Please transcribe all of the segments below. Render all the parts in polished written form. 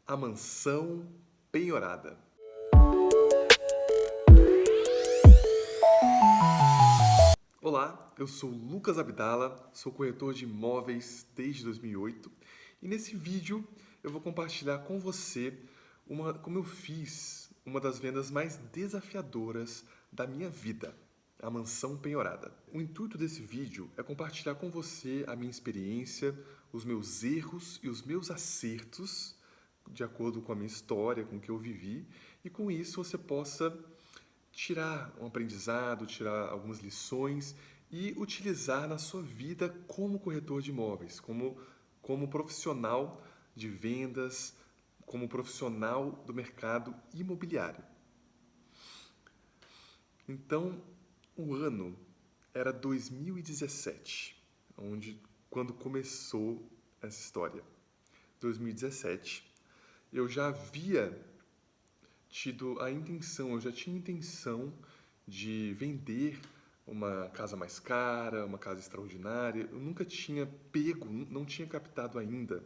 A mansão penhorada. Olá, eu sou Lucas Abdala, sou corretor de imóveis desde 2008 e nesse vídeo eu vou compartilhar com você como eu fiz uma das vendas mais desafiadoras da minha vida, a mansão penhorada. O intuito desse vídeo é compartilhar com você a minha experiência, os meus erros e os meus acertos de acordo com a minha história, com o que eu vivi, e com isso você possa tirar um aprendizado, tirar algumas lições e utilizar na sua vida como corretor de imóveis, como profissional de vendas, como profissional do mercado imobiliário. Então, o ano era 2017, quando começou essa história. 2017, eu já havia tido a intenção, eu já tinha intenção de vender uma casa mais cara, uma casa extraordinária. Eu nunca tinha pego, não tinha captado ainda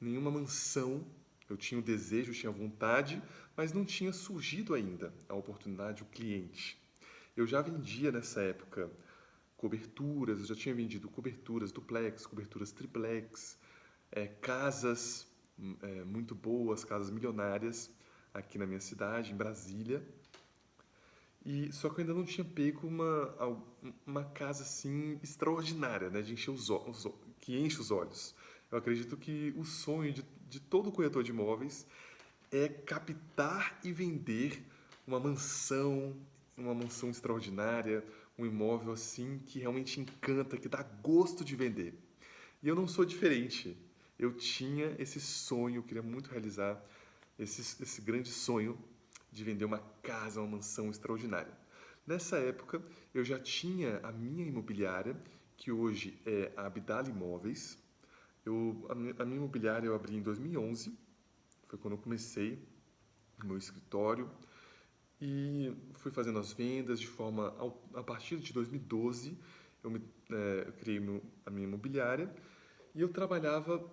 nenhuma mansão. Eu tinha o desejo, eu tinha a vontade, mas não tinha surgido ainda a oportunidade, o cliente. Eu já vendia nessa época coberturas, eu já tinha vendido coberturas duplex, coberturas triplex, casas muito boas, casas milionárias aqui na minha cidade, em Brasília. E só que eu ainda não tinha pego uma casa assim extraordinária, né, de encher que enche os olhos. Eu acredito que o sonho de todo corretor de imóveis é captar e vender uma mansão extraordinária, um imóvel assim que realmente encanta, que dá gosto de vender. E eu não sou diferente. Eu tinha esse sonho, eu queria muito realizar esse grande sonho de vender uma casa, uma mansão extraordinária. Nessa época, eu já tinha a minha imobiliária, que hoje é a Abdala Imóveis. A minha imobiliária eu abri em 2011, foi quando eu comecei no meu escritório e fui fazendo as vendas a partir de 2012 eu criei a minha imobiliária e eu trabalhava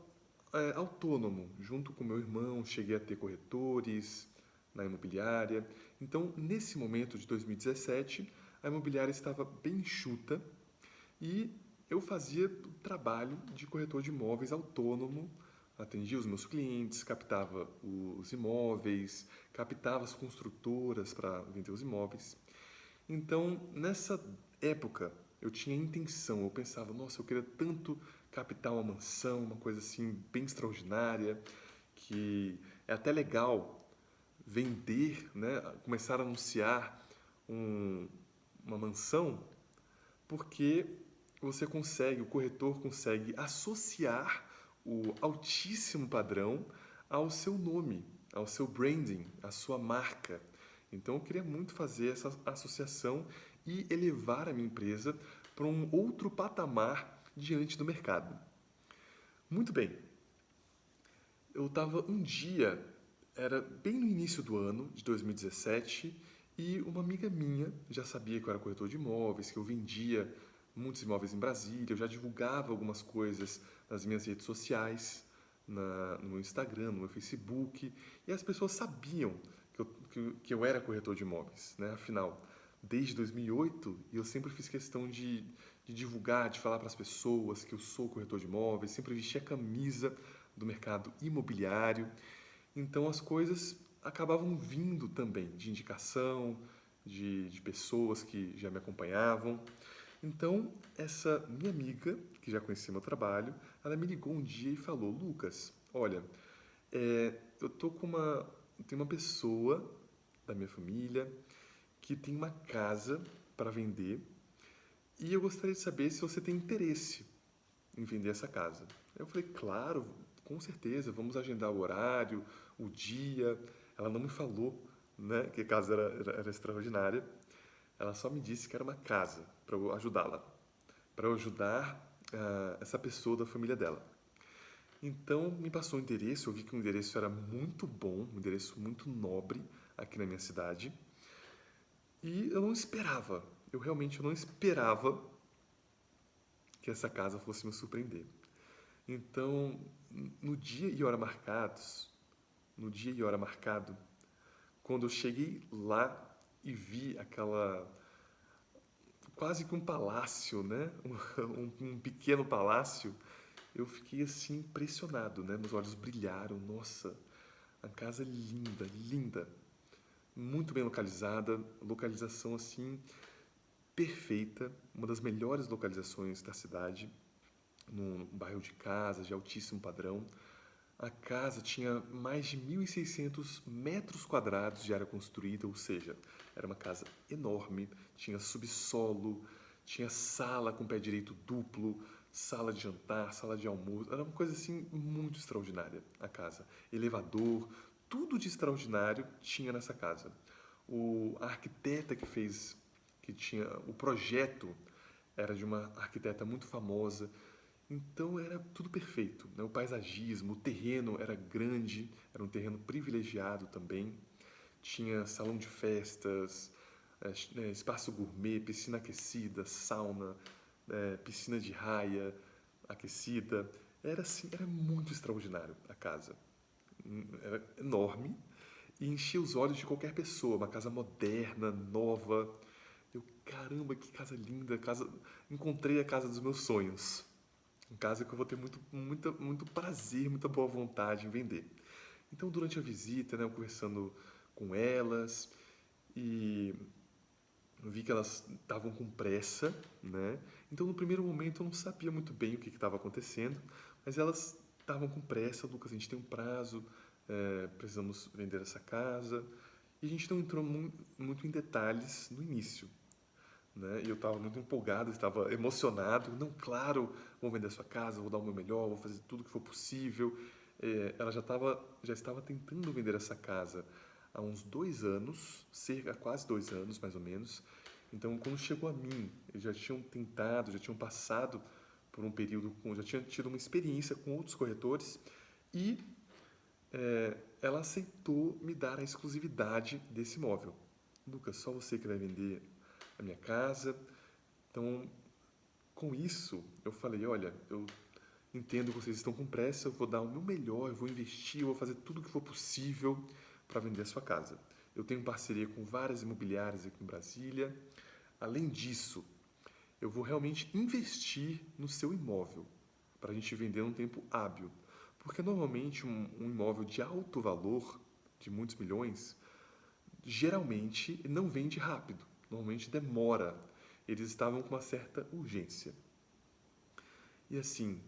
autônomo, junto com meu irmão, cheguei a ter corretores na imobiliária. Então, nesse momento de 2017, a imobiliária estava bem enxuta e eu fazia o trabalho de corretor de imóveis autônomo, atendia os meus clientes, captava os imóveis, captava as construtoras para vender os imóveis. Então, nessa época, eu tinha intenção, eu pensava, nossa, eu queria tanto captar uma mansão, uma coisa assim bem extraordinária, que é até legal vender, né, começar a anunciar um- uma mansão, porque o corretor consegue associar o altíssimo padrão ao seu nome, ao seu branding, à sua marca. Então eu queria muito fazer essa associação e elevar a minha empresa para um outro patamar diante do mercado. Muito bem, eu estava um dia, era bem no início do ano de 2017, e uma amiga minha já sabia que eu era corretor de imóveis, que eu vendia muitos imóveis em Brasília, eu já divulgava algumas coisas nas minhas redes sociais, no meu Instagram, no meu Facebook, e as pessoas sabiam que eu era corretor de imóveis, né? Afinal, desde 2008, eu sempre fiz questão de divulgar, de falar para as pessoas que eu sou corretor de imóveis, sempre vesti a camisa do mercado imobiliário. Então as coisas acabavam vindo também de indicação, de pessoas que já me acompanhavam. Então, essa minha amiga, que já conhecia meu trabalho, ela me ligou um dia e falou: Lucas, olha, eu tô tem uma pessoa da minha família que tem uma casa para vender e eu gostaria de saber se você tem interesse em vender essa casa. Eu falei, claro, com certeza, vamos agendar o horário, o dia. Ela não me falou, né, que a casa era extraordinária. Ela só me disse que era uma casa para eu ajudá-la, para eu ajudar essa pessoa da família dela. Então, me passou o endereço, eu vi que o endereço era muito bom, um endereço muito nobre aqui na minha cidade. E eu não esperava, eu realmente não esperava que essa casa fosse me surpreender. Então, no dia e hora marcados, no dia e hora marcado, quando eu cheguei lá e vi aquela quase que um palácio, né? Um pequeno palácio, eu fiquei assim impressionado, né? Meus olhos brilharam. Nossa, a casa é linda, linda, muito bem localizada, localização assim perfeita, uma das melhores localizações da cidade, num bairro de casas de altíssimo padrão. A casa tinha mais de 1.600 metros quadrados de área construída, ou seja, era uma casa enorme, tinha subsolo, tinha sala com pé direito duplo, sala de jantar, sala de almoço, era uma coisa assim muito extraordinária a casa. Elevador, tudo de extraordinário tinha nessa casa. A arquiteta que tinha o projeto era de uma arquiteta muito famosa, então era tudo perfeito, né? O paisagismo, o terreno era grande, era um terreno privilegiado também. Tinha salão de festas, espaço gourmet, piscina aquecida, sauna, piscina de raia aquecida. Era assim, era muito extraordinário a casa. Era enorme e enchia os olhos de qualquer pessoa. Uma casa moderna, nova. Eu, caramba, que casa linda, casa... Encontrei a casa dos meus sonhos. Em casa que eu vou ter muito prazer, muita boa vontade em vender. Então, durante a visita, né, eu conversando com elas e eu vi que elas estavam com pressa, né? Então, no primeiro momento, eu não sabia muito bem o que estava acontecendo, mas elas estavam com pressa. Lucas, a gente tem um prazo, precisamos vender essa casa. E a gente não entrou muito em detalhes no início, né? E eu estava muito empolgado, estava emocionado. Não, claro, vou vender a sua casa, vou dar o meu melhor, vou fazer tudo o que for possível. Ela já estava tentando vender essa casa há uns 2 anos, cerca, quase 2 anos mais ou menos. Então, quando chegou a mim, eles já tinham tentado, já tinham passado por um período, já tinham tido uma experiência com outros corretores e ela aceitou me dar a exclusividade desse imóvel. Lucas, só você que vai vender a minha casa. Então, com isso, eu falei, olha, eu entendo que vocês estão com pressa, eu vou dar o meu melhor, eu vou investir, eu vou fazer tudo o que for possível para vender a sua casa. Eu tenho parceria com várias imobiliárias aqui em Brasília. Além disso, eu vou realmente investir no seu imóvel para a gente vender num tempo hábil. Porque normalmente um imóvel de alto valor, de muitos milhões, geralmente não vende rápido, normalmente demora. Eles estavam com uma certa urgência. E assim,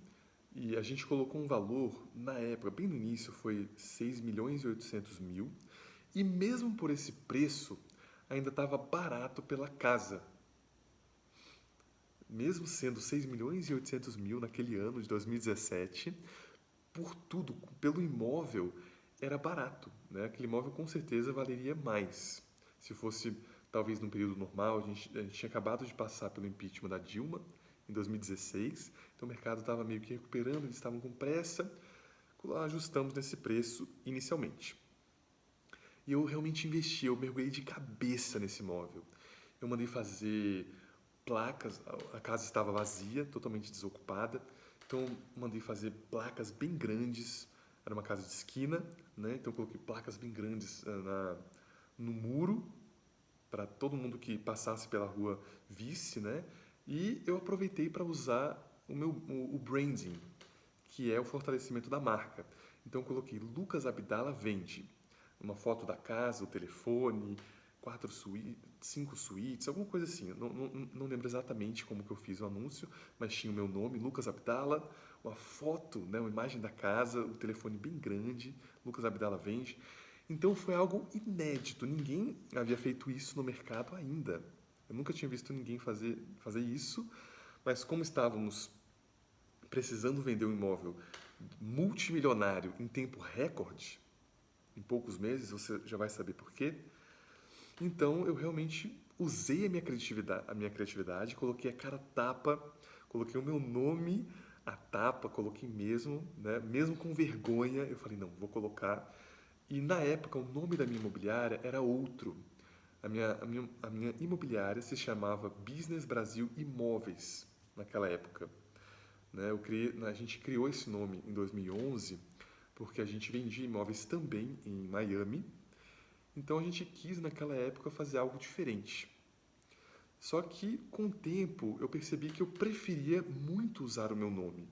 e a gente colocou um valor, na época, bem no início, foi 6.800.000, e mesmo por esse preço, ainda estava barato pela casa. Mesmo sendo 6.800.000 naquele ano de 2017, por tudo, pelo imóvel, era barato, né? Aquele imóvel com certeza valeria mais. Se fosse, talvez, num período normal, a gente tinha acabado de passar pelo impeachment da Dilma, em 2016, então o mercado estava meio que recuperando, eles estavam com pressa, ajustamos nesse preço inicialmente. E eu realmente investi, eu mergulhei de cabeça nesse imóvel. Eu mandei fazer placas, a casa estava vazia, totalmente desocupada, então mandei fazer placas bem grandes, era uma casa de esquina, né? Então coloquei placas bem grandes no muro, para todo mundo que passasse pela rua visse, né? E eu aproveitei para usar o branding, que é o fortalecimento da marca. Então eu coloquei Lucas Abdala vende, uma foto da casa, o telefone, 5 suítes, alguma coisa assim. Eu não lembro exatamente como que eu fiz o anúncio, mas tinha o meu nome, Lucas Abdala, uma foto, né, uma imagem da casa, o telefone bem grande, Lucas Abdala vende. Então foi algo inédito, ninguém havia feito isso no mercado ainda. Eu nunca tinha visto ninguém fazer isso, mas como estávamos precisando vender um imóvel multimilionário em tempo recorde, em poucos meses, você já vai saber por quê. Então eu realmente usei a minha criatividade, coloquei a cara a tapa, coloquei o meu nome à tapa, coloquei mesmo, né? Mesmo com vergonha, eu falei, não, vou colocar. E na época o nome da minha imobiliária era outro. A minha imobiliária se chamava Business Brasil Imóveis naquela época, né? A gente criou esse nome em 2011 porque a gente vendia imóveis também em Miami, então a gente quis naquela época fazer algo diferente. Só que com o tempo eu percebi que eu preferia muito usar o meu nome.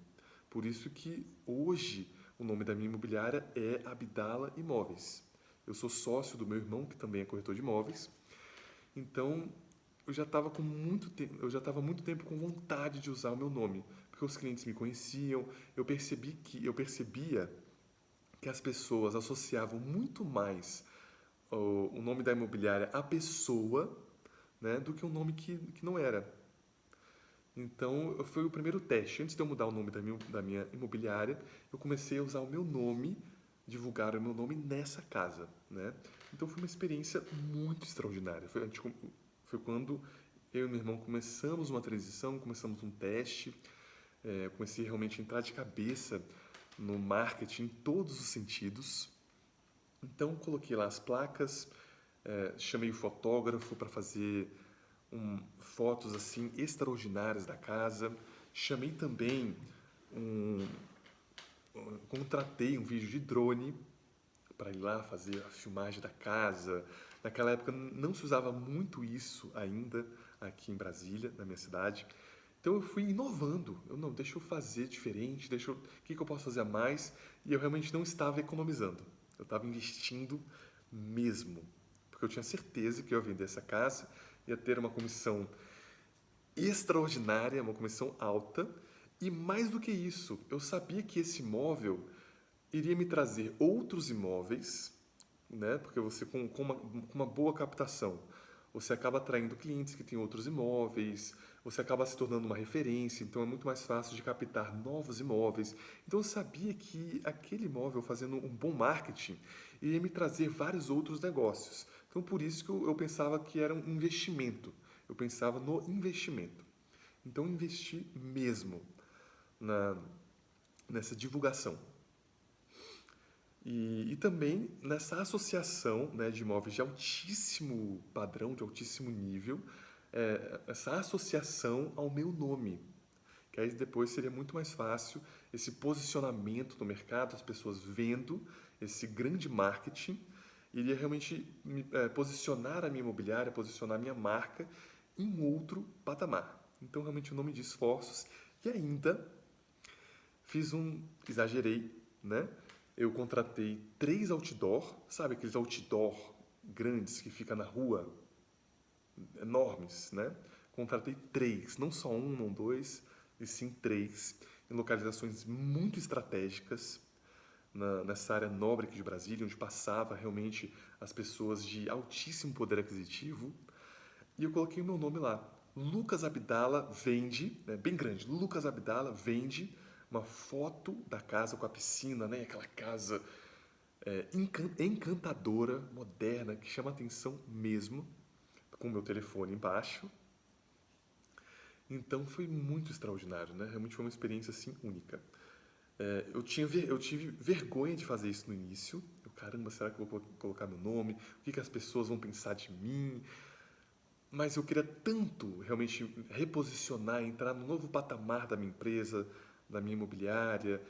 Por isso que hoje o nome da minha imobiliária é Abdala Imóveis. Eu sou sócio do meu irmão, que também é corretor de imóveis. Então, eu já estava muito tempo com vontade de usar o meu nome, porque os clientes me conheciam, eu percebia que as pessoas associavam muito mais o nome da imobiliária à pessoa, né, do que um nome que não era. Então, foi o primeiro teste. Antes de eu mudar o nome da minha imobiliária, eu comecei a usar o meu nome, divulgar o meu nome nessa casa, né? Então, foi uma experiência muito extraordinária. Foi quando eu e meu irmão começamos uma transição, começamos um teste, comecei realmente a entrar de cabeça no marketing em todos os sentidos. Então, coloquei lá as placas, chamei o fotógrafo para fazer fotos assim extraordinárias da casa. Chamei também um, contratei um vídeo de drone para ir lá fazer a filmagem da casa. Naquela época não se usava muito isso ainda aqui em Brasília, na minha cidade. Então eu fui inovando. Eu não, deixa eu fazer diferente, o que eu posso fazer a mais? E eu realmente não estava economizando. Eu estava investindo mesmo, porque eu tinha certeza que eu ia vender essa casa, ia ter uma comissão extraordinária, uma comissão alta, e mais do que isso, eu sabia que esse imóvel iria me trazer outros imóveis, né? Porque você com uma boa captação, você acaba atraindo clientes que têm outros imóveis, você acaba se tornando uma referência, então é muito mais fácil de captar novos imóveis. Então eu sabia que aquele imóvel, fazendo um bom marketing, iria me trazer vários outros negócios. Então por isso que eu pensava que era um investimento. Eu pensava no investimento. Então investi mesmo na, nessa divulgação. E também nessa associação, né, de imóveis de altíssimo padrão, de altíssimo nível, essa associação ao meu nome, que aí depois seria muito mais fácil esse posicionamento no mercado, as pessoas vendo esse grande marketing, iria realmente posicionar a minha imobiliária, posicionar a minha marca em outro patamar. Então, realmente, o nome de esforços. E ainda exagerei, né? Eu contratei 3 outdoor, sabe aqueles outdoor grandes que fica na rua, enormes, né? Contratei 3, não só um, não dois, e sim 3, em localizações muito estratégicas, nessa área nobre aqui de Brasília, onde passava realmente as pessoas de altíssimo poder aquisitivo, e eu coloquei o meu nome lá. Lucas Abdala vende, né, bem grande, Lucas Abdala vende uma foto da casa com a piscina, né, aquela casa encantadora, moderna, que chama atenção mesmo, com o meu telefone embaixo. Então foi muito extraordinário, né? Realmente foi uma experiência assim única. Eu tive vergonha de fazer isso no início. Caramba, será que eu vou colocar meu nome? O que as pessoas vão pensar de mim? Mas eu queria tanto realmente reposicionar, entrar no novo patamar da minha empresa, da minha imobiliária,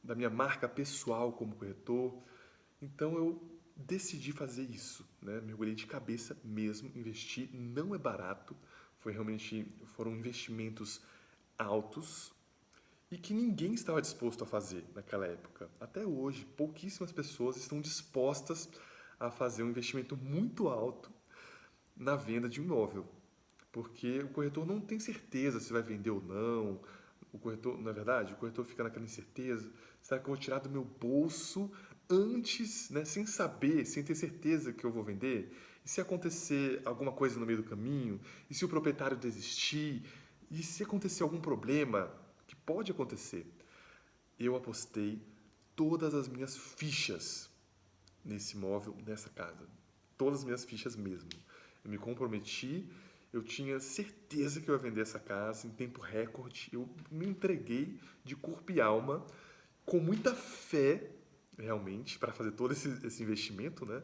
da minha marca pessoal como corretor. Então eu decidi fazer isso, né? Mergulhei de cabeça mesmo, investir, não é barato, foram investimentos altos e que ninguém estava disposto a fazer naquela época. Até hoje, pouquíssimas pessoas estão dispostas a fazer um investimento muito alto na venda de um imóvel, porque o corretor não tem certeza se vai vender ou não. O corretor, na verdade, o corretor fica naquela incerteza: será que eu vou tirar do meu bolso antes, né, sem saber, sem ter certeza que eu vou vender? E se acontecer alguma coisa no meio do caminho? E se o proprietário desistir? E se acontecer algum problema, que pode acontecer? Eu apostei todas as minhas fichas nesse imóvel, nessa casa. Todas as minhas fichas mesmo. Eu me comprometi, eu tinha certeza que eu ia vender essa casa em tempo recorde. Eu me entreguei de corpo e alma, com muita fé, realmente, para fazer todo esse investimento, né?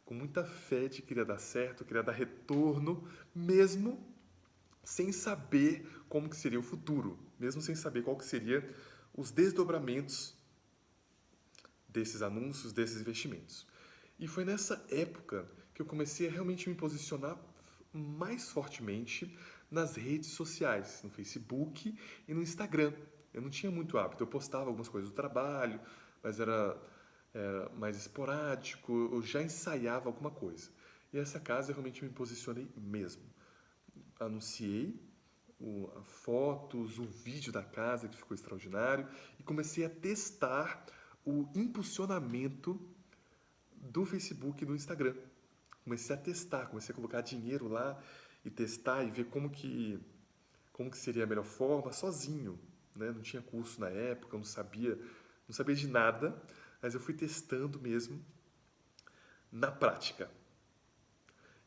Com muita fé de que iria dar certo, que iria dar retorno, mesmo sem saber como que seria o futuro, mesmo sem saber qual que seria os desdobramentos desses anúncios, desses investimentos. E foi nessa época que eu comecei a realmente me posicionar mais fortemente nas redes sociais, no Facebook e no Instagram. Eu não tinha muito hábito, eu postava algumas coisas do trabalho, mas era mais esporádico, eu já ensaiava alguma coisa. E essa casa eu realmente me posicionei mesmo. Anunciei fotos, o vídeo da casa que ficou extraordinário e comecei a testar o impulsionamento do Facebook e do Instagram. Comecei a testar, comecei a colocar dinheiro lá e testar e ver como que seria a melhor forma sozinho, né? Não tinha curso na época, eu não sabia de nada, mas eu fui testando mesmo na prática.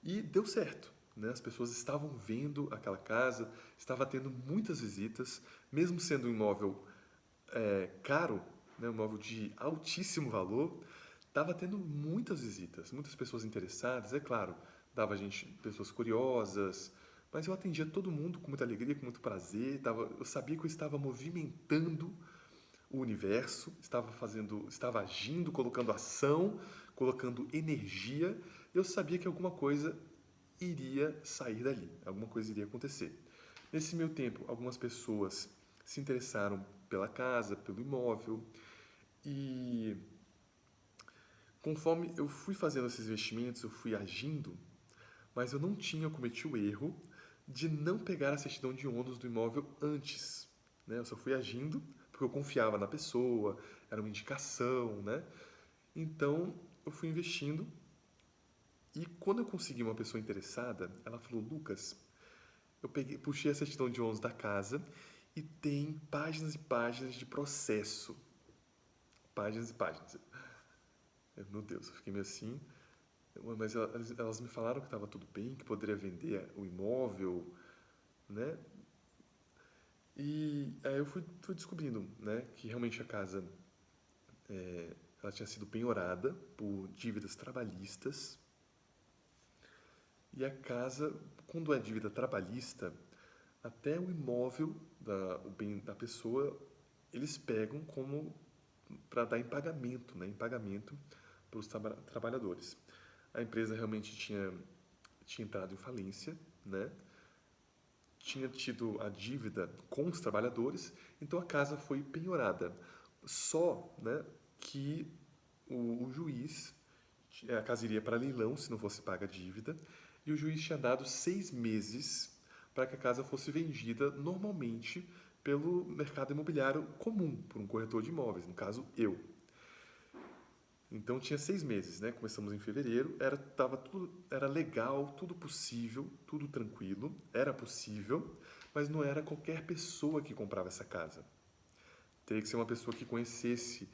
E deu certo, né? As pessoas estavam vendo aquela casa, estava tendo muitas visitas, mesmo sendo um imóvel caro, né? Um imóvel de altíssimo valor, estava tendo muitas visitas, muitas pessoas interessadas, é claro, dava gente, pessoas curiosas, mas eu atendia todo mundo com muita alegria, com muito prazer, eu sabia que eu estava movimentando o universo, estava agindo, colocando ação, colocando energia, eu sabia que alguma coisa iria sair dali, alguma coisa iria acontecer. Nesse meio tempo, algumas pessoas se interessaram pela casa, pelo imóvel, e conforme eu fui fazendo esses investimentos, eu fui agindo, mas eu não tinha cometido o erro de não pegar a certidão de ônus do imóvel antes, né? Eu só fui agindo porque eu confiava na pessoa, era uma indicação, né? Então, eu fui investindo e quando eu consegui uma pessoa interessada, ela falou: Lucas, puxei a certidão de ônus da casa e tem páginas e páginas de processo. Páginas e páginas. Meu Deus, eu fiquei meio assim. Mas elas me falaram que estava tudo bem, que poderia vender o imóvel, né? E aí eu fui descobrindo, né, que realmente a casa ela tinha sido penhorada por dívidas trabalhistas. E a casa, quando é dívida trabalhista, até o imóvel, o bem da pessoa, eles pegam como para dar em pagamento, né, em pagamento para os trabalhadores. A empresa realmente tinha entrado em falência, né? Tinha tido a dívida com os trabalhadores, então a casa foi penhorada. Só, né, que o juiz, a casa iria para leilão se não fosse paga a dívida, e o juiz tinha dado 6 meses para que a casa fosse vendida normalmente pelo mercado imobiliário comum, por um corretor de imóveis, no caso eu. Então tinha 6 meses, né? Começamos em fevereiro, era legal, tudo possível, tudo tranquilo, era possível, mas não era qualquer pessoa que comprava essa casa. Teria que ser uma pessoa que conhecesse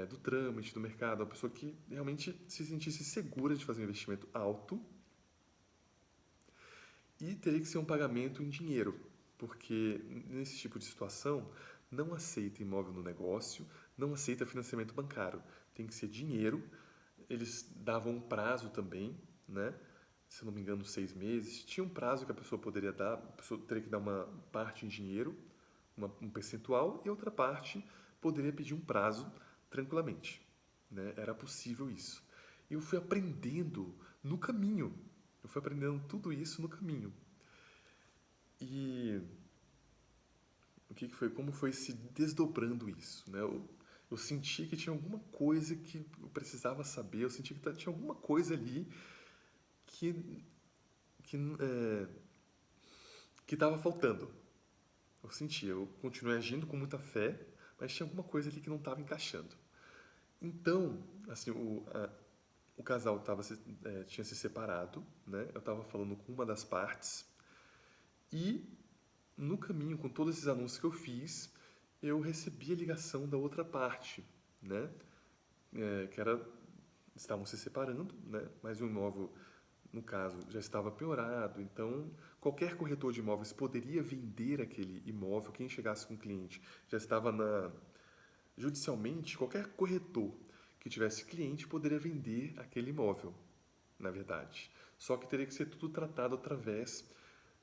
do trâmite, do mercado, uma pessoa que realmente se sentisse segura de fazer um investimento alto e teria que ser um pagamento em dinheiro, porque nesse tipo de situação não aceita imóvel no negócio, não aceita financiamento bancário, tem que ser dinheiro. Eles davam um prazo também, né? Se não me engano, 6 meses. Tinha um prazo que a pessoa poderia dar, a pessoa teria que dar uma parte em dinheiro, um percentual, e outra parte poderia pedir um prazo tranquilamente, né? Era possível isso. E eu fui aprendendo no caminho. Eu fui aprendendo tudo isso no caminho. E o que foi? Como foi se desdobrando isso, né? Eu senti que tinha alguma coisa que eu precisava saber. Eu senti que tinha alguma coisa ali que que é, que estava faltando. Eu senti. Eu continuei agindo com muita fé, mas tinha alguma coisa ali que não estava encaixando. Então, assim, o casal tinha se separado, né? Eu estava falando com uma das partes e no caminho, com todos esses anúncios que eu fiz, eu recebi a ligação da outra parte, né? Que estavam se separando, né? Mas o imóvel, no caso, já estava piorado, então qualquer corretor de imóveis poderia vender aquele imóvel. Quem chegasse com o cliente já estava judicialmente, qualquer corretor que tivesse cliente poderia vender aquele imóvel, na verdade. Só que teria que ser tudo tratado através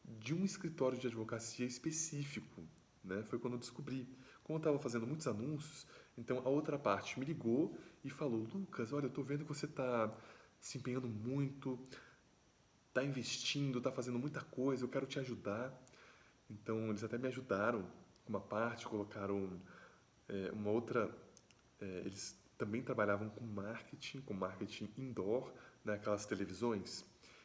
de um escritório de advocacia específico, né? Foi quando eu descobri. Como eu estava fazendo muitos anúncios, então a outra parte me ligou e falou: Lucas, olha, eu tô vendo que você tá se empenhando muito, tá investindo, tá fazendo muita coisa, eu quero te ajudar. Então, eles até me ajudaram com uma parte, colocaram uma outra. Eles também trabalhavam com marketing indoor, né, aquelas televisões.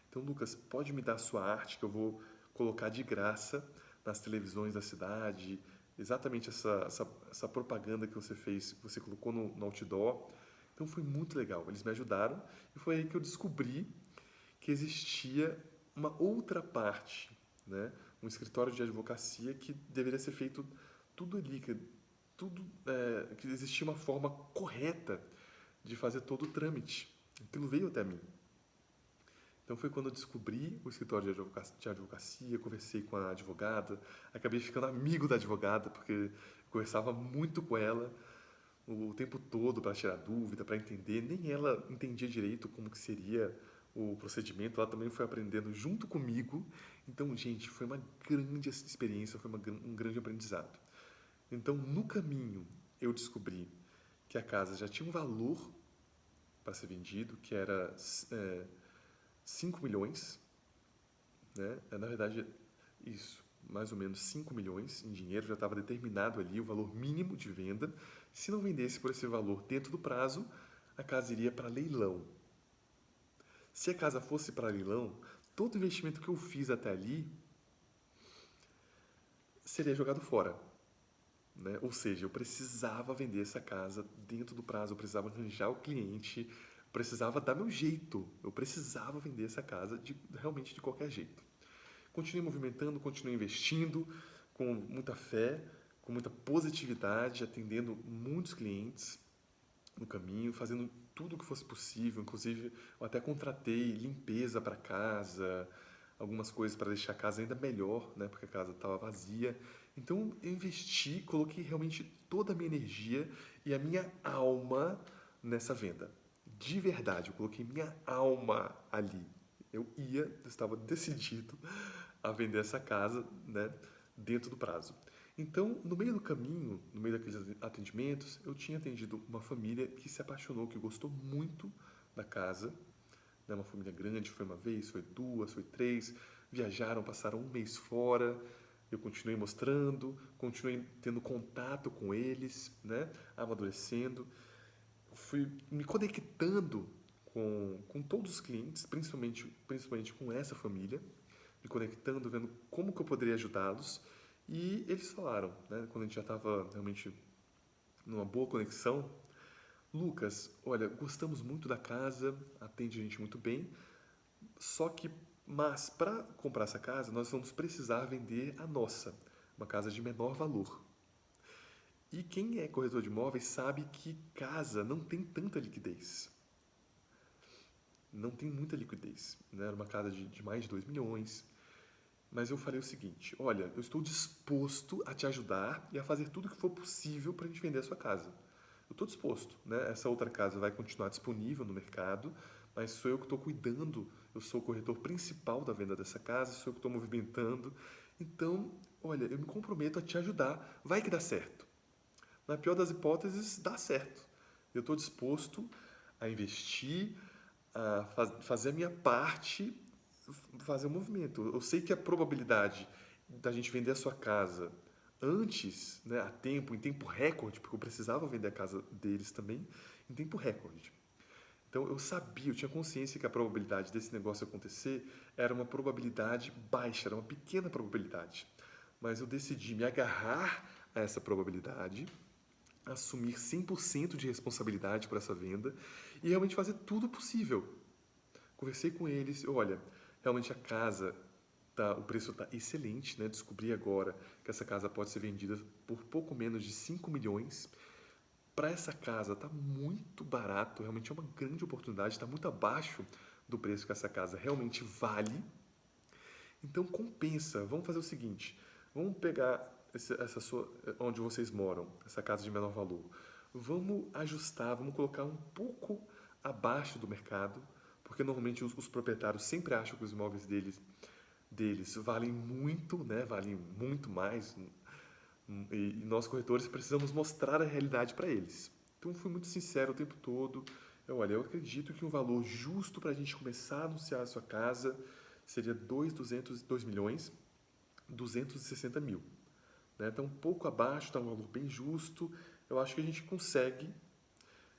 Então, Lucas, pode me dar a sua arte que eu vou colocar de graça nas televisões da cidade. Exatamente essa propaganda que você fez, que você colocou no outdoor. Então, foi muito legal. Eles me ajudaram e foi aí que eu descobri que existia uma outra parte, né? Um escritório de advocacia que deveria ser feito tudo ali, que existia uma forma correta de fazer todo o trâmite. Aquilo veio até mim. Então foi quando eu descobri o escritório de advocacia, conversei com a advogada, acabei ficando amigo da advogada, porque eu conversava muito com ela o tempo todo para tirar dúvida, para entender. Nem ela entendia direito como que seria o procedimento, ela também foi aprendendo junto comigo. Então, gente, foi uma grande experiência, um grande aprendizado. Então, no caminho, eu descobri que a casa já tinha um valor para ser vendido, que era 5 milhões, né? Na verdade, isso, mais ou menos 5 milhões em dinheiro, já estava determinado ali o valor mínimo de venda. Se não vendesse por esse valor dentro do prazo, a casa iria para leilão. Se a casa fosse para leilão, todo o investimento que eu fiz até ali seria jogado fora, né? Ou seja, eu precisava vender essa casa dentro do prazo, eu precisava arranjar o cliente, eu precisava dar meu jeito, eu precisava vender essa casa realmente de qualquer jeito. Continuei movimentando, continuei investindo com muita fé, com muita positividade, atendendo muitos clientes no caminho, fazendo tudo o que fosse possível. Inclusive, eu até contratei limpeza para casa, algumas coisas para deixar a casa ainda melhor, né? Porque a casa estava vazia. Então, eu investi, coloquei realmente toda a minha energia e a minha alma nessa venda. De verdade, eu coloquei minha alma ali. Eu estava decidido a vender essa casa, né, dentro do prazo. Então, no meio do caminho, no meio daqueles atendimentos, eu tinha atendido uma família que se apaixonou, que gostou muito da casa, né, uma família grande, foi uma vez, foi duas, foi três, viajaram, passaram um mês fora, eu continuei mostrando, continuei tendo contato com eles, né, amadurecendo, fui me conectando com todos os clientes, principalmente com essa família, me conectando, vendo como que eu poderia ajudá-los. E eles falaram, né, quando a gente já estava realmente numa boa conexão, Lucas, olha, gostamos muito da casa, atende a gente muito bem, só que, mas para comprar essa casa, nós vamos precisar vender a nossa, uma casa de menor valor. E quem é corretor de imóveis sabe que casa não tem tanta liquidez. Não tem muita liquidez, né? Era uma casa de mais de 2 milhões. Mas eu falei o seguinte: olha, eu estou disposto a te ajudar e a fazer tudo o que for possível para a gente vender a sua casa. Eu estou disposto, né? Essa outra casa vai continuar disponível no mercado, mas sou eu que estou cuidando, eu sou o corretor principal da venda dessa casa, sou eu que estou movimentando. Então, olha, eu me comprometo a te ajudar, vai que dá certo. Na pior das hipóteses, dá certo. Eu estou disposto a investir, a fazer a minha parte, fazer o movimento. Eu sei que a probabilidade da gente vender a sua casa antes, né, a tempo, em tempo recorde, porque eu precisava vender a casa deles também, em tempo recorde. Então eu sabia, eu tinha consciência que a probabilidade desse negócio acontecer era uma probabilidade baixa, era uma pequena probabilidade. Mas eu decidi me agarrar a essa probabilidade, assumir 100% de responsabilidade por essa venda e realmente fazer tudo possível. Conversei com eles, olha, realmente a casa, o preço está excelente, né? Descobri agora que essa casa pode ser vendida por pouco menos de 5 milhões. Para essa casa está muito barato, realmente é uma grande oportunidade, está muito abaixo do preço que essa casa realmente vale. Então compensa. Vamos fazer o seguinte: vamos pegar essa sua, onde vocês moram, essa casa de menor valor. Vamos ajustar, vamos colocar um pouco abaixo do mercado, porque normalmente os proprietários sempre acham que os imóveis deles valem muito, né? Valem muito mais. E nós corretores precisamos mostrar a realidade para eles. Então, fui muito sincero o tempo todo. Olha, eu acredito que um valor justo para a gente começar a anunciar a sua casa seria 2 milhões 260 mil. Né? Então, um pouco abaixo, está um valor bem justo. Eu acho que a gente consegue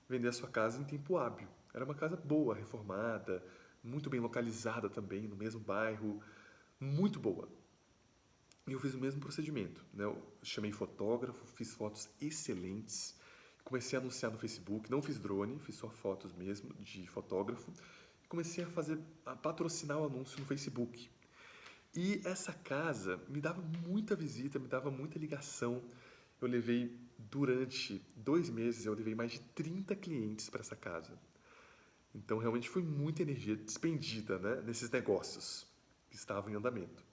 vender a sua casa em tempo hábil. Era uma casa boa, reformada, muito bem localizada também, no mesmo bairro, muito boa. E eu fiz o mesmo procedimento, né? Eu chamei fotógrafo, fiz fotos excelentes, comecei a anunciar no Facebook, não fiz drone, fiz só fotos mesmo de fotógrafo, e comecei a patrocinar o anúncio no Facebook. E essa casa me dava muita visita, me dava muita ligação. Eu levei, durante 2 meses, eu levei mais de 30 clientes para essa casa. Então, realmente foi muita energia despendida, né, nesses negócios que estavam em andamento.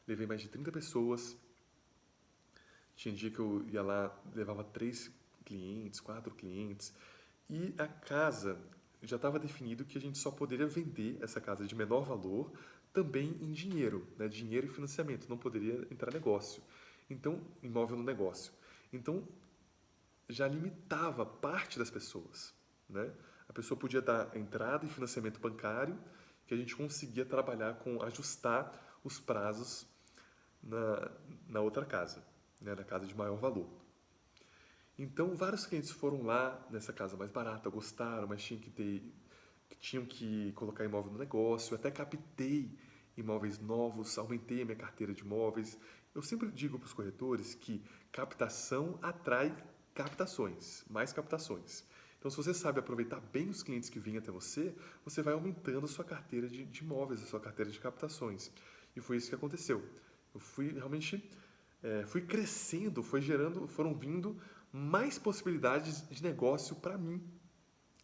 Levei mais de 30 pessoas. Tinha dia que eu ia lá, levava 3 clientes, 4 clientes. E a casa, já estava definido que a gente só poderia vender essa casa de menor valor também em dinheiro, né? Dinheiro e financiamento, não poderia entrar negócio. Então, imóvel no negócio. Então, já limitava parte das pessoas, né? A pessoa podia dar entrada e financiamento bancário, que a gente conseguia trabalhar com ajustar os prazos na, na outra casa, né? Na casa de maior valor. Então, vários clientes foram lá nessa casa mais barata, gostaram, mas tinham que colocar imóvel no negócio. Eu até captei imóveis novos, aumentei a minha carteira de imóveis. Eu sempre digo para os corretores que captação atrai captações, mais captações. Então, se você sabe aproveitar bem os clientes que vêm até você, você vai aumentando a sua carteira de imóveis, a sua carteira de captações. E foi isso que aconteceu. Eu fui realmente fui crescendo, foram vindo mais possibilidades de negócio para mim,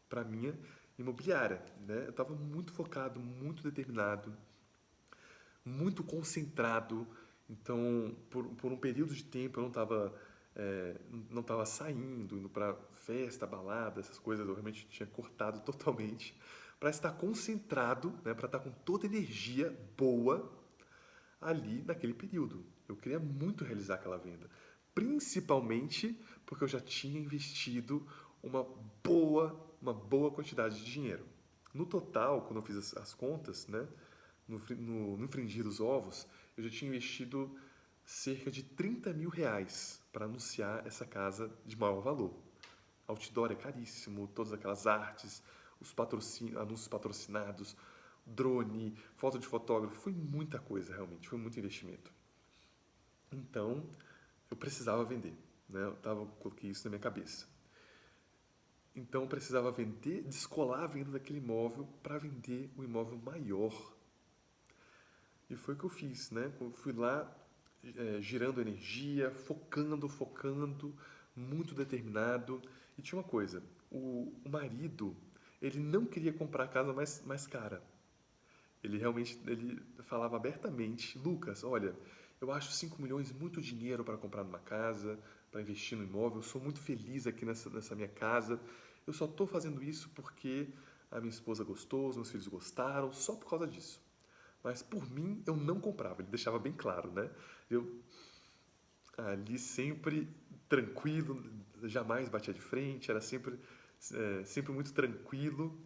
para minha imobiliária, né? Eu estava muito focado, muito determinado, muito concentrado. Então, por um período de tempo, eu não estava saindo, indo para festa, balada, essas coisas. Eu realmente tinha cortado totalmente para estar concentrado, né? Para estar com toda a energia boa ali naquele período. Eu queria muito realizar aquela venda, principalmente porque eu já tinha investido uma uma boa quantidade de dinheiro. No total, quando eu fiz as contas, né, no Infringir dos Ovos, eu já tinha investido cerca de 30 mil reais para anunciar essa casa de maior valor. Outdoor é caríssimo, todas aquelas artes, anúncios patrocinados, drone, foto de fotógrafo, foi muita coisa realmente, foi muito investimento. Então, eu precisava vender, né? Coloquei isso na minha cabeça. Então, eu precisava vender, descolar a venda daquele imóvel para vender um imóvel maior. E foi o que eu fiz, né? Eu fui lá, girando energia, focando, muito determinado. E tinha uma coisa, o marido, ele não queria comprar a casa mais cara. Ele falava abertamente, Lucas, olha, eu acho 5 milhões muito dinheiro para comprar numa casa, para investir no imóvel, eu sou muito feliz aqui nessa minha casa, eu só estou fazendo isso porque a minha esposa gostou, os meus filhos gostaram, só por causa disso. Mas por mim eu não comprava, ele deixava bem claro, né? Eu ali sempre tranquilo, jamais batia de frente, era sempre muito tranquilo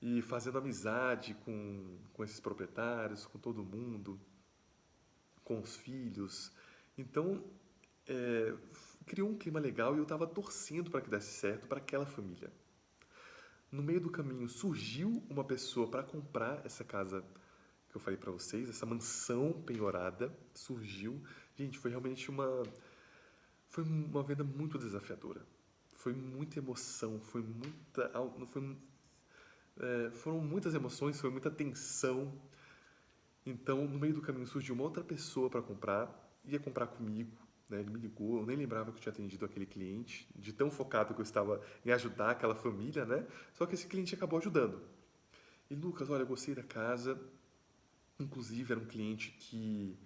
e fazendo amizade com esses proprietários, com todo mundo, com os filhos. Então, é, criou um clima legal e eu estava torcendo para que desse certo para aquela família. No meio do caminho surgiu uma pessoa para comprar essa casa que eu falei para vocês, essa mansão penhorada surgiu. Gente, foi uma venda muito desafiadora. Foi muita emoção, foram muitas emoções, foi muita tensão. Então, no meio do caminho surgiu uma outra pessoa para comprar, ia comprar comigo, né? Ele me ligou, eu nem lembrava que eu tinha atendido aquele cliente, de tão focado que eu estava em ajudar aquela família, né? Só que esse cliente acabou ajudando. E Lucas, olha, eu gostei da casa, inclusive era um cliente que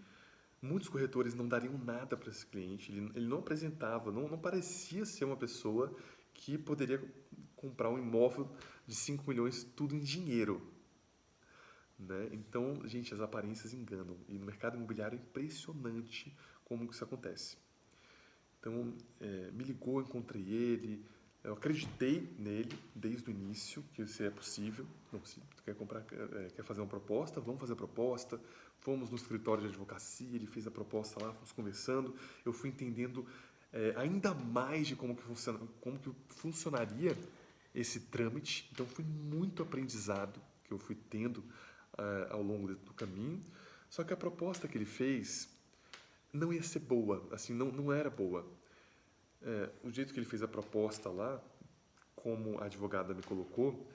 muitos corretores não dariam nada para esse cliente, ele não apresentava, não parecia ser uma pessoa que poderia comprar um imóvel de 5 milhões tudo em dinheiro, né? Então, gente, as aparências enganam. E no mercado imobiliário é impressionante como que isso acontece. Então, me ligou, encontrei ele, Eu acreditei nele desde o início, que isso é possível. Não, se quer comprar, quer fazer uma proposta, vamos fazer a proposta. Fomos no escritório de advocacia, ele fez a proposta lá, fomos conversando. Eu fui entendendo ainda mais de como que funcionaria esse trâmite. Então, foi muito aprendizado que eu fui tendo ao longo do caminho. Só que a proposta que ele fez não ia ser boa, assim, não era boa. O jeito que ele fez a proposta lá, como a advogada me colocou,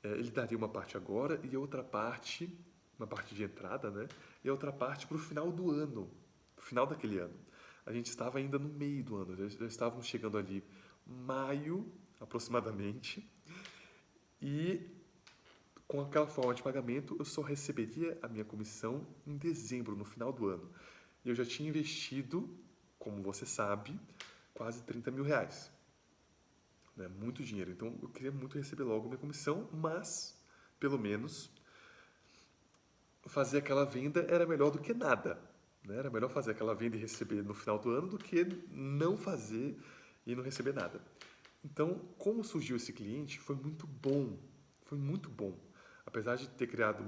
ele daria uma parte agora e outra parte, uma parte de entrada, né? E outra parte para o final do ano, no final daquele ano. A gente estava ainda no meio do ano, já estávamos chegando ali maio, aproximadamente, e com aquela forma de pagamento eu só receberia a minha comissão em dezembro, no final do ano. E eu já tinha investido, como você sabe, quase 30 mil reais. Né? Muito dinheiro. Então eu queria muito receber logo a minha comissão, mas, pelo menos, fazer aquela venda era melhor do que nada. Né? Era melhor fazer aquela venda e receber no final do ano do que não fazer e não receber nada. Então, como surgiu esse cliente, foi muito bom. Foi muito bom. Apesar de ter criado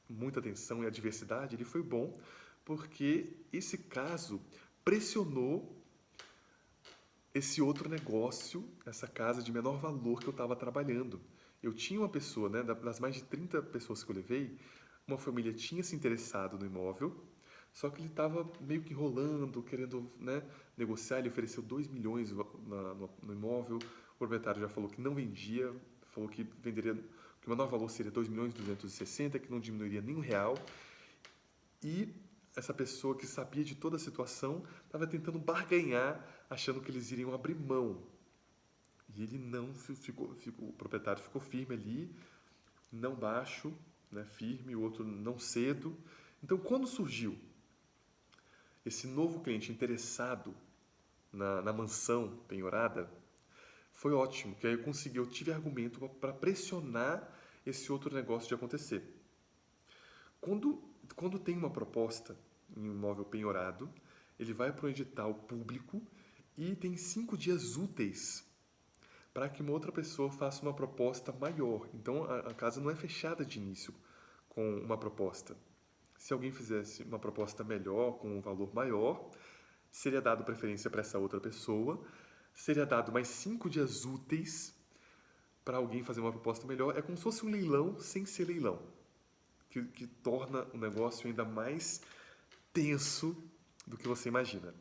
muita tensão e adversidade, ele foi bom porque esse caso pressionou esse outro negócio, essa casa de menor valor que eu estava trabalhando. Eu tinha uma pessoa, né, das mais de 30 pessoas que eu levei, uma família tinha se interessado no imóvel, só que ele estava meio que enrolando, querendo, né, negociar. Ele ofereceu 2 milhões no imóvel, o proprietário já falou que não vendia, falou que venderia, que o menor valor seria 2 milhões e 260, que não diminuiria nem um real. E essa pessoa que sabia de toda a situação estava tentando barganhar, achando que eles iriam abrir mão. E ele não o proprietário ficou firme ali, não baixo, né, firme, o outro não cedo. Então, quando surgiu esse novo cliente interessado na mansão penhorada, foi ótimo, que aí eu tive argumento para pressionar esse outro negócio de acontecer. Quando tem uma proposta em um imóvel penhorado, ele vai para o edital público e tem 5 dias úteis para que uma outra pessoa faça uma proposta maior. Então, a casa não é fechada de início com uma proposta. Se alguém fizesse uma proposta melhor, com um valor maior, seria dado preferência para essa outra pessoa, seria dado mais 5 dias úteis para alguém fazer uma proposta melhor. É como se fosse um leilão sem ser leilão, que torna o negócio ainda mais tenso do que você imagina.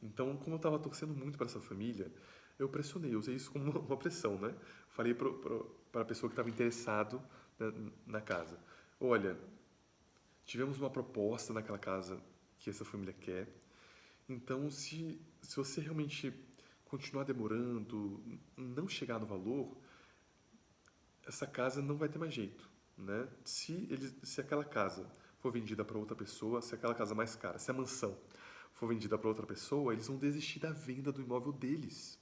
Então, como eu estava torcendo muito para essa família, eu pressionei, eu usei isso como uma pressão, né? Falei para a pessoa que estava interessado na casa: olha, tivemos uma proposta naquela casa que essa família quer, então se você realmente continuar demorando, não chegar no valor, essa casa não vai ter mais jeito, né? Se aquela casa for vendida para outra pessoa, se aquela casa mais cara, se a mansão for vendida para outra pessoa, eles vão desistir da venda do imóvel deles.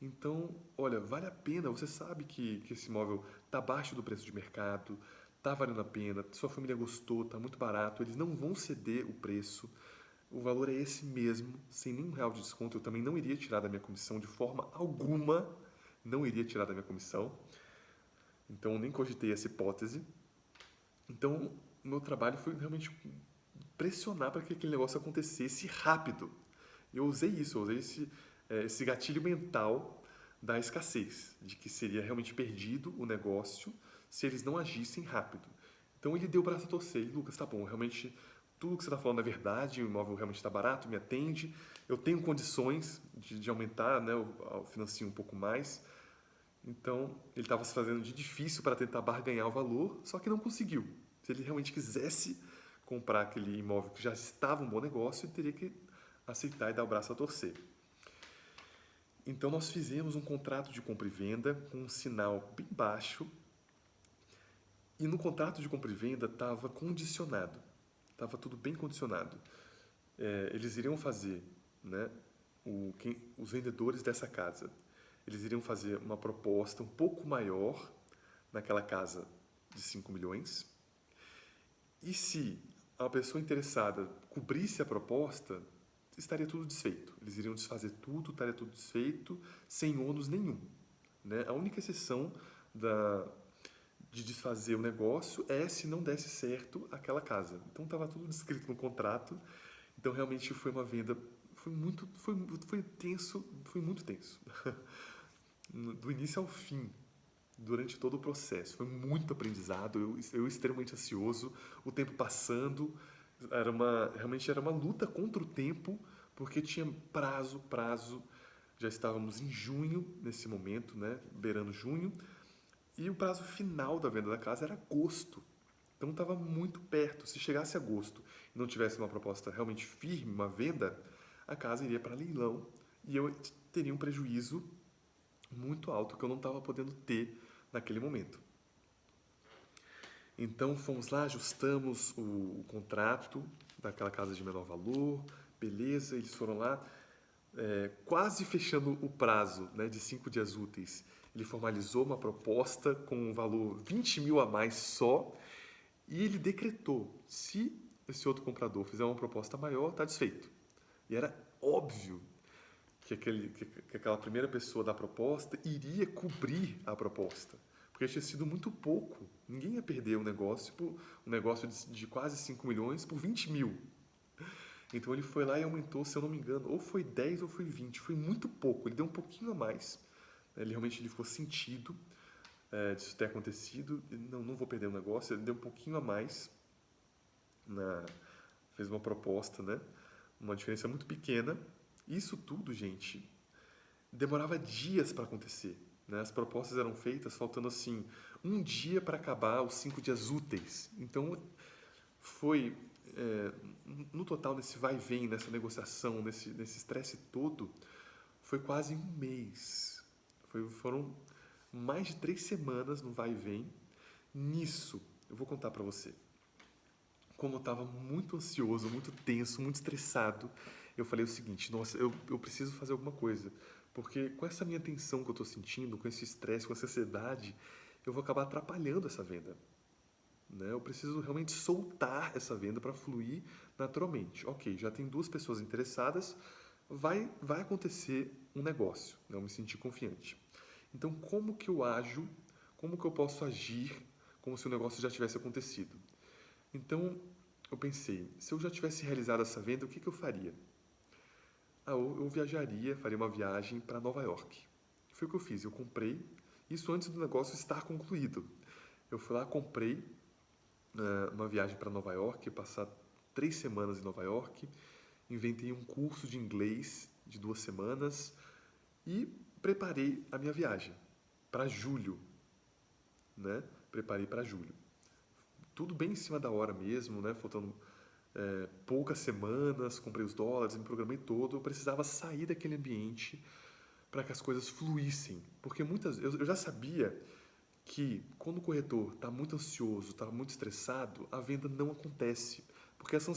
Então, olha, vale a pena. Você sabe que esse imóvel está abaixo do preço de mercado, está valendo a pena, sua família gostou, está muito barato, eles não vão ceder o preço. O valor é esse mesmo, sem nenhum real de desconto. Eu também não iria tirar da minha comissão de forma alguma, não iria tirar da minha comissão. Então, eu nem cogitei essa hipótese. Então, o meu trabalho foi realmente pressionar para que aquele negócio acontecesse rápido. E eu usei isso, eu usei esse gatilho mental da escassez, de que seria realmente perdido o negócio se eles não agissem rápido. Então ele deu o braço a torcer. E, Lucas, tá bom, realmente tudo que você está falando é verdade, o imóvel realmente está barato, me atende, eu tenho condições de aumentar, né, eu financio um pouco mais. Então ele estava se fazendo de difícil para tentar barganhar o valor, só que não conseguiu. Se ele realmente quisesse comprar aquele imóvel que já estava um bom negócio, ele teria que aceitar e dar o braço a torcer. Então nós fizemos um contrato de compra e venda com um sinal bem baixo, e no contrato de compra e venda estava condicionado, estava tudo bem condicionado. Eles iriam fazer, né, os vendedores dessa casa, eles iriam fazer uma proposta um pouco maior naquela casa de 5 milhões, e se a pessoa interessada cobrisse a proposta, estaria tudo desfeito. Eles iriam desfazer tudo, estaria tudo desfeito, sem ônus nenhum, né? A única exceção de desfazer o negócio é se não desse certo aquela casa. Então estava tudo descrito no contrato. Então realmente foi uma venda, foi tenso, foi muito tenso. Do início ao fim, durante todo o processo. Foi muito aprendizado, eu extremamente ansioso, o tempo passando, realmente era uma luta contra o tempo, porque tinha prazo, já estávamos em junho nesse momento, né, beirando junho, e o prazo final da venda da casa era agosto. Então estava muito perto. Se chegasse agosto e não tivesse uma proposta realmente firme, uma venda, a casa iria para leilão e eu teria um prejuízo muito alto que eu não estava podendo ter naquele momento. Então fomos lá, ajustamos o contrato daquela casa de menor valor, beleza, eles foram lá, quase fechando o prazo, né, de 5 dias úteis. Ele formalizou uma proposta com um valor 20 mil a mais só e ele decretou, se esse outro comprador fizer uma proposta maior, está desfeito. E era óbvio que aquela primeira pessoa da proposta iria cobrir a proposta. Porque tinha sido muito pouco. Ninguém ia perder um negócio de quase 5 milhões por 20 mil. Então ele foi lá e aumentou, se eu não me engano, ou foi 10 ou foi 20. Foi muito pouco, ele deu um pouquinho a mais. Ele realmente ficou sentido disso ter acontecido. Não vou perder o negócio, ele deu um pouquinho a mais. Fez uma proposta, né? Uma diferença muito pequena. Isso tudo, gente, demorava dias para acontecer. Né? As propostas eram feitas faltando assim um dia para acabar os 5 dias úteis. Então foi no total nesse vai e vem, nessa negociação, nesse estresse todo, foi quase um mês. Foram mais de 3 semanas no vai e vem. Nisso, eu vou contar para você. Como eu estava muito ansioso, muito tenso, muito estressado, eu falei o seguinte: nossa, eu preciso fazer alguma coisa. Porque com essa minha tensão que eu estou sentindo, com esse estresse, com essa ansiedade, eu vou acabar atrapalhando essa venda. Né? Eu preciso realmente soltar essa venda para fluir naturalmente. Ok, já tem 2 pessoas interessadas, vai acontecer um negócio. Né? Eu me senti confiante. Então, como que eu ajo? Como que eu posso agir como se o negócio já tivesse acontecido? Então, eu pensei, se eu já tivesse realizado essa venda, o que eu faria? Eu viajaria, faria uma viagem para Nova York. Foi o que eu fiz, eu comprei, isso antes do negócio estar concluído. Eu fui lá, comprei uma viagem para Nova York, passar 3 semanas em Nova York, inventei um curso de inglês de 2 semanas e preparei a minha viagem para julho, né? Preparei para julho. Tudo bem em cima da hora mesmo, né? Faltando poucas semanas, comprei os dólares, me programei todo. Eu precisava sair daquele ambiente para que as coisas fluíssem. Porque eu já sabia que quando o corretor está muito ansioso, está muito estressado, a venda não acontece. Porque essa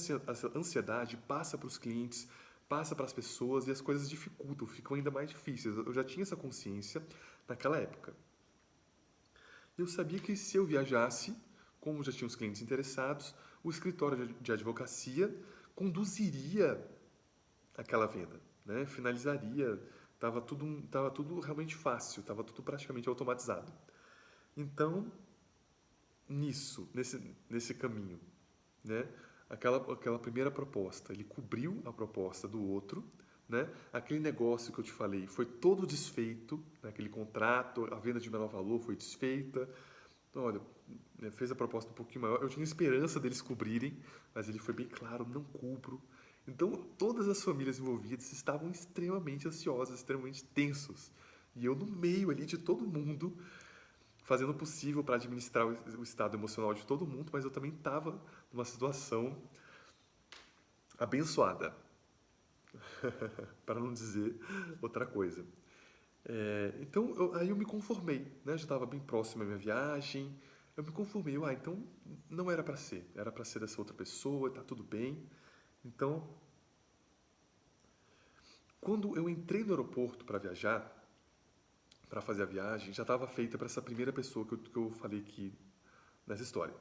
ansiedade passa para os clientes, passa para as pessoas e as coisas dificultam, ficam ainda mais difíceis. Eu já tinha essa consciência naquela época. Eu sabia que se eu viajasse, como já tinha os clientes interessados, o escritório de advocacia conduziria aquela venda, né? Finalizaria, tava tudo realmente fácil, estava tudo praticamente automatizado. Então, nesse caminho, né? Aquela primeira proposta, ele cobriu a proposta do outro, né? Aquele negócio que eu te falei foi todo desfeito, né? Aquele contrato, a venda de menor valor foi desfeita. Então, olha, fez a proposta um pouquinho maior. Eu tinha esperança deles cobrirem, mas ele foi bem claro, não cubro. Então, todas as famílias envolvidas estavam extremamente ansiosas, extremamente tensos. E eu no meio ali de todo mundo, fazendo o possível para administrar o estado emocional de todo mundo, mas eu também estava numa situação abençoada, para não dizer outra coisa. Então, aí eu me conformei, né? Já estava bem próximo à minha viagem, eu me conformei. Então não era para ser dessa outra pessoa, tá tudo bem. Então, quando eu entrei no aeroporto para viajar, para fazer a viagem, já estava feita para essa primeira pessoa que eu falei aqui nessa história,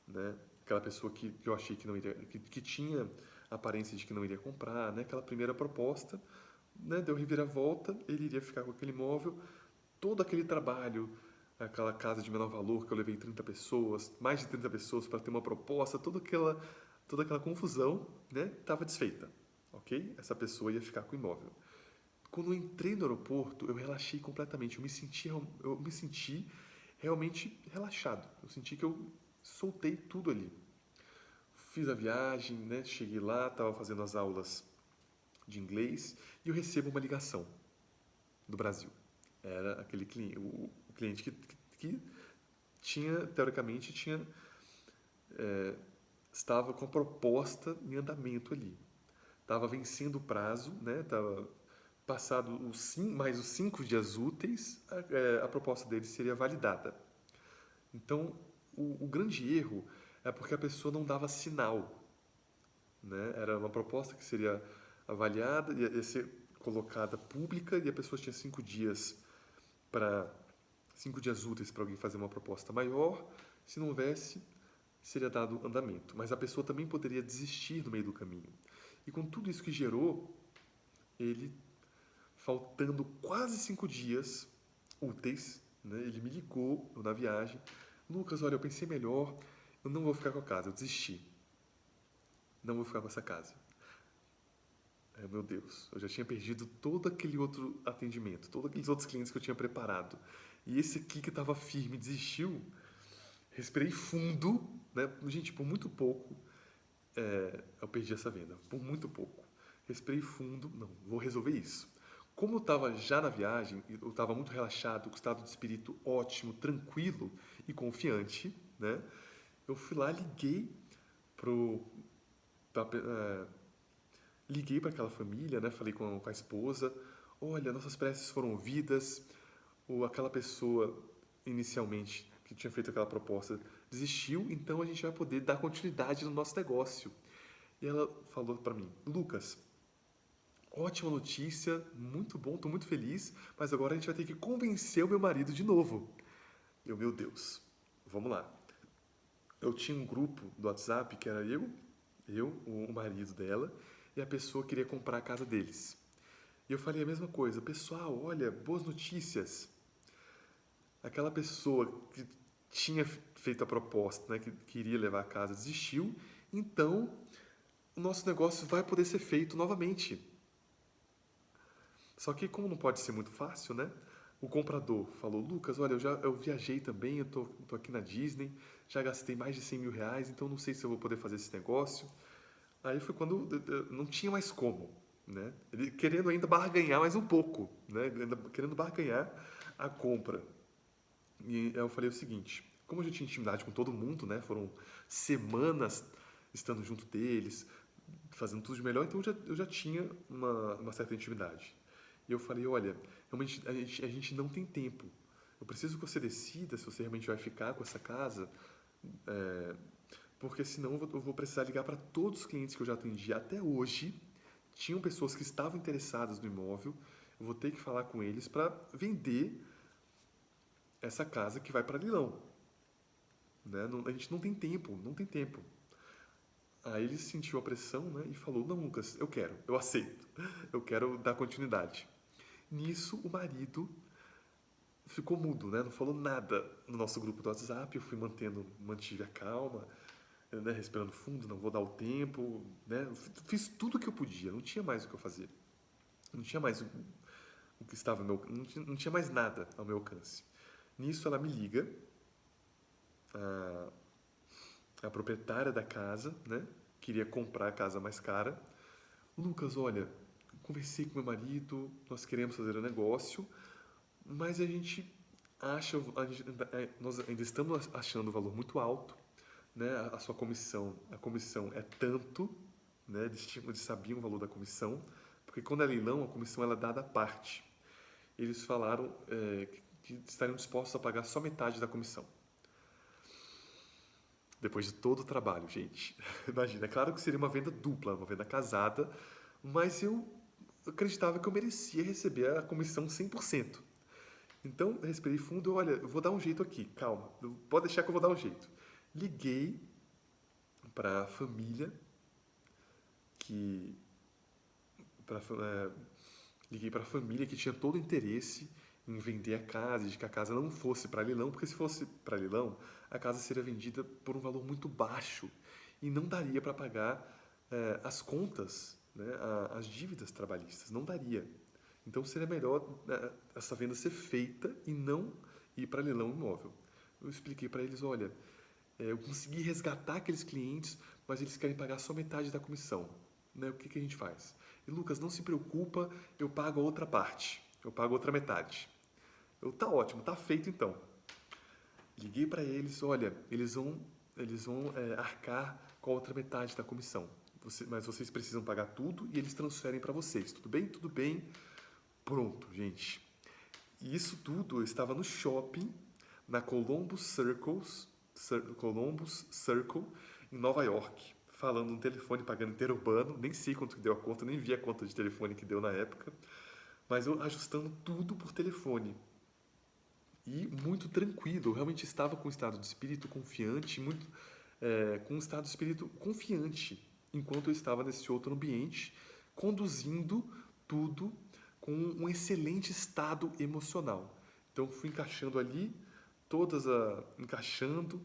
né? Aquela pessoa que eu achei que não iria, que tinha a aparência de que não iria comprar, né? Aquela primeira proposta, né? Deu reviravolta, ele iria ficar com aquele imóvel, todo aquele trabalho, aquela casa de menor valor que eu levei 30 pessoas, mais de 30 pessoas para ter uma proposta, toda aquela confusão, né? Estava desfeita, ok? Essa pessoa ia ficar com o imóvel. Quando eu entrei no aeroporto, eu relaxei completamente. Eu me senti realmente relaxado. Eu senti que eu soltei tudo ali. Fiz a viagem, né? Cheguei lá, estava fazendo as aulas de inglês e eu recebo uma ligação do Brasil. Era aquele cliente, o cliente que tinha, teoricamente, estava com a proposta em andamento ali. Estava vencendo o prazo, né? Estava passado mais os 5 dias úteis, a proposta dele seria validada. Então, o grande erro é porque a pessoa não dava sinal, né? Era uma proposta que seria avaliada, ia ser colocada pública e a pessoa tinha 5 dias para 5 dias úteis para alguém fazer uma proposta maior. Se não houvesse, seria dado andamento. Mas a pessoa também poderia desistir no meio do caminho. E com tudo isso que gerou, ele, faltando quase 5 dias úteis, né, ele me ligou na viagem. Lucas, olha, eu pensei melhor, eu não vou ficar com a casa, eu desisti. Não vou ficar com essa casa. Meu Deus, eu já tinha perdido todo aquele outro atendimento, todos aqueles outros clientes que eu tinha preparado. E esse aqui que estava firme desistiu. Respirei fundo, né? Gente, por muito pouco eu perdi essa venda, por muito pouco. Respirei fundo, não, vou resolver isso. Como eu estava já na viagem, eu estava muito relaxado, com estado de espírito ótimo, tranquilo e confiante, né? Eu fui lá, pro, pra, liguei para aquela família, né? Falei com a esposa, olha, nossas preces foram ouvidas, ou aquela pessoa inicialmente que tinha feito aquela proposta desistiu, então a gente vai poder dar continuidade no nosso negócio. E ela falou para mim, Lucas, ótima notícia, muito bom, estou muito feliz, mas agora a gente vai ter que convencer o meu marido de novo. Meu Deus, vamos lá. Eu tinha um grupo do WhatsApp que era o marido dela e a pessoa queria comprar a casa deles. E eu falei a mesma coisa, pessoal, olha, boas notícias. Aquela pessoa que tinha feito a proposta, né, que queria levar a casa, desistiu, então o nosso negócio vai poder ser feito novamente. Só que como não pode ser muito fácil, né? O comprador falou, Lucas, olha, eu viajei também, eu tô aqui na Disney, já gastei mais de 100 mil reais, então não sei se eu vou poder fazer esse negócio. Aí foi quando não tinha mais como, né? Ele querendo ainda barganhar mais um pouco, né? Ainda querendo barganhar a compra. E aí eu falei o seguinte, como eu já tinha intimidade com todo mundo, né? Foram semanas estando junto deles, fazendo tudo de melhor, então eu já tinha uma certa intimidade. E eu falei, olha, realmente a gente não tem tempo. Eu preciso que você decida se você realmente vai ficar com essa casa, porque senão eu vou precisar ligar para todos os clientes que eu já atendi até hoje. Tinham pessoas que estavam interessadas no imóvel. Eu vou ter que falar com eles para vender essa casa que vai para leilão. Né? A gente não tem tempo, não tem tempo. Aí ele sentiu a pressão, né, e falou, não, Lucas, eu aceito, eu quero dar continuidade. Nisso, o marido ficou mudo, né, não falou nada no nosso grupo do WhatsApp, eu mantive a calma, né, respirando fundo, não vou dar o tempo, né, fiz tudo o que eu podia, não tinha mais o que eu fazer, não tinha mais o que estava no meu, não tinha mais nada ao meu alcance. Nisso ela me liga, a proprietária da casa, né, queria comprar a casa mais cara. Lucas, olha, conversei com meu marido, nós queremos fazer um negócio, mas a gente acha, nós ainda estamos achando o valor muito alto, né? A sua comissão, a comissão é tanto, né? Eles sabiam o valor da comissão, porque quando é leilão, a comissão ela é dada à parte. Eles falaram que estariam dispostos a pagar só metade da comissão. Depois de todo o trabalho, gente. Imagina, é claro que seria uma venda dupla, uma venda casada, mas eu acreditava que eu merecia receber a comissão 100%. Então, eu respirei fundo, olha, eu vou dar um jeito aqui, calma, pode deixar que eu vou dar um jeito. Liguei para a família que pra, liguei para a família que tinha todo o interesse em vender a casa, de que a casa não fosse para leilão, porque se fosse para leilão, a casa seria vendida por um valor muito baixo e não daria para pagar as contas, né, as dívidas trabalhistas, não daria. Então seria melhor essa venda ser feita e não ir para leilão imóvel. Eu expliquei para eles, olha, eu consegui resgatar aqueles clientes, mas eles querem pagar só metade da comissão. Né? O que, que a gente faz? E Lucas, não se preocupa, eu pago a outra parte, eu pago a outra metade. Tá ótimo, tá feito então. Liguei para eles, olha, eles vão arcar com a outra metade da comissão. Mas vocês precisam pagar tudo e eles transferem para vocês. Tudo bem? Tudo bem. Pronto, gente. E isso tudo eu estava no shopping, na Columbus Circle, em Nova York, falando no telefone, pagando interurbano, nem sei quanto que deu a conta, nem vi a conta de telefone que deu na época, mas eu ajustando tudo por telefone. E muito tranquilo, eu realmente estava com um estado de espírito confiante, com um estado de espírito confiante, enquanto eu estava nesse outro ambiente, conduzindo tudo com um excelente estado emocional. Então fui encaixando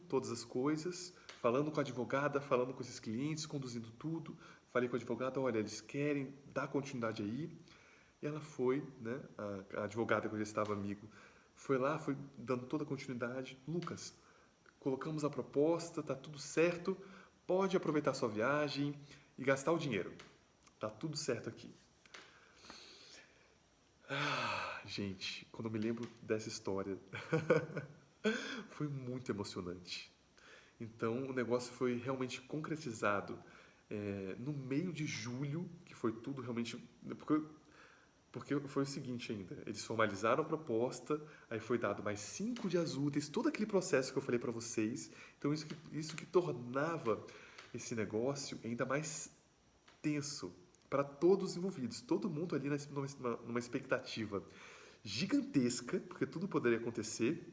todas as coisas, falando com a advogada, falando com esses clientes, conduzindo tudo. Falei com a advogada, olha, eles querem dar continuidade aí. E ela foi, né, a advogada que eu já estava amigo, foi lá, foi dando toda a continuidade. Lucas, colocamos a proposta, tá tudo certo, pode aproveitar sua viagem e gastar o dinheiro. Tá tudo certo aqui. Gente, quando eu me lembro dessa história, foi muito emocionante. Então, o negócio foi realmente concretizado no meio de julho, que foi tudo realmente. Porque foi o seguinte ainda: eles formalizaram a proposta, aí foi dado mais 5 dias úteis, todo aquele processo que eu falei para vocês. Então, isso que tornava esse negócio ainda mais tenso para todos os envolvidos, todo mundo ali numa expectativa gigantesca, porque tudo poderia acontecer.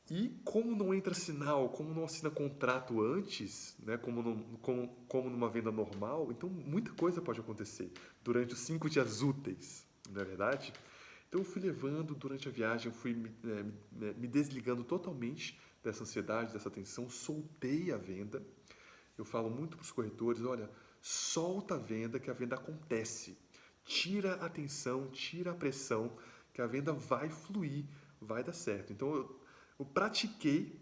E como não entra sinal, como não assina contrato antes, né, como numa venda normal, então muita coisa pode acontecer durante os 5 dias úteis, não é verdade? Então eu fui levando durante a viagem, eu fui me desligando totalmente dessa ansiedade, dessa tensão, soltei a venda. Eu falo muito para os corretores, olha, solta a venda que a venda acontece. Tira a tensão, tira a pressão, que a venda vai fluir, vai dar certo. Então eu pratiquei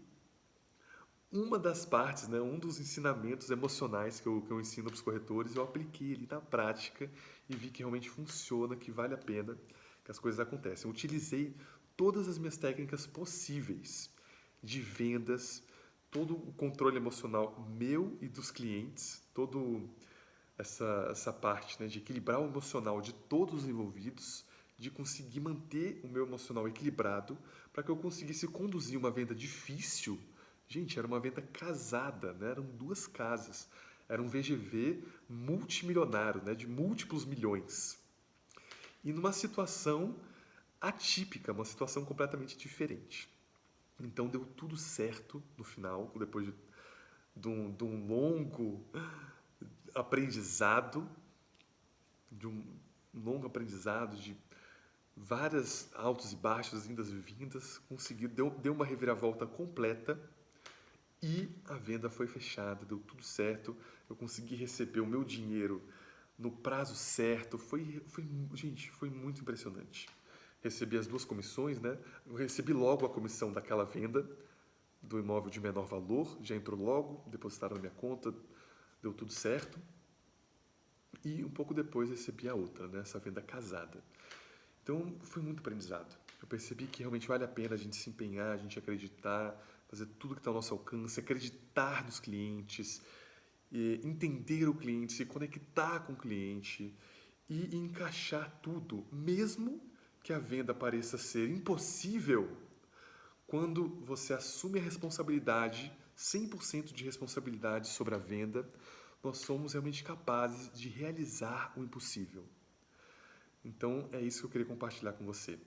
uma das partes, né, um dos ensinamentos emocionais que eu ensino para os corretores, eu apliquei ele na prática e vi que realmente funciona, que vale a pena, que as coisas acontecem. Eu utilizei todas as minhas técnicas possíveis de vendas, todo o controle emocional meu e dos clientes, todo essa parte, né, de equilibrar o emocional de todos os envolvidos, de conseguir manter o meu emocional equilibrado para que eu conseguisse conduzir uma venda difícil. Gente, era uma venda casada, né? Eram 2 casas. Era um VGV multimilionário, né? De múltiplos milhões. E numa situação atípica, uma situação completamente diferente. Então deu tudo certo no final, depois de um longo aprendizado, de várias altos e baixos, indas e vindas, deu uma reviravolta completa e a venda foi fechada, deu tudo certo, eu consegui receber o meu dinheiro no prazo certo, gente, foi muito impressionante. Recebi as 2 comissões, né? Eu recebi logo a comissão daquela venda do imóvel de menor valor, já entrou logo, depositaram na minha conta, deu tudo certo. E um pouco depois recebi a outra, né? Essa venda casada. Então, foi muito aprendizado. Eu percebi que realmente vale a pena a gente se empenhar, a gente acreditar, fazer tudo que está ao nosso alcance, acreditar nos clientes, entender o cliente, se conectar com o cliente e encaixar tudo, mesmo que a venda pareça ser impossível, quando você assume a responsabilidade, 100% de responsabilidade sobre a venda, nós somos realmente capazes de realizar o impossível. Então, é isso que eu queria compartilhar com você.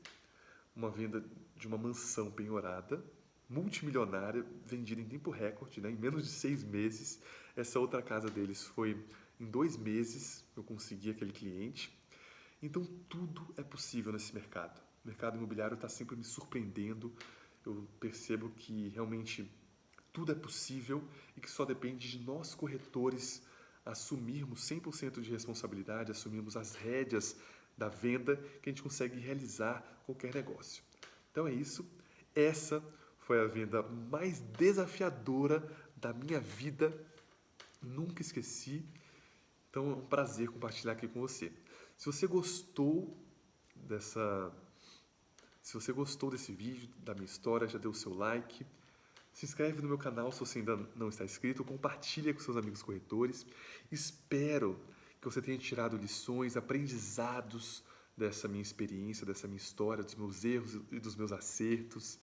Uma venda de uma mansão penhorada, multimilionária, vendida em tempo recorde, né? Em menos de 6 meses. Essa outra casa deles foi Em 2 meses eu consegui aquele cliente. Então tudo é possível nesse mercado. O mercado imobiliário está sempre me surpreendendo. Eu percebo que realmente tudo é possível e que só depende de nós corretores assumirmos 100% de responsabilidade, assumirmos as rédeas da venda, que a gente consegue realizar qualquer negócio. Então é isso. Essa foi a venda mais desafiadora da minha vida. Nunca esqueci. Então é um prazer compartilhar aqui com você. Se você gostou dessa, se você gostou desse vídeo, da minha história, já deu o seu like, se inscreve no meu canal se você ainda não está inscrito, compartilha com seus amigos corretores. Espero que você tenha tirado lições, aprendizados dessa minha experiência, dessa minha história, dos meus erros e dos meus acertos.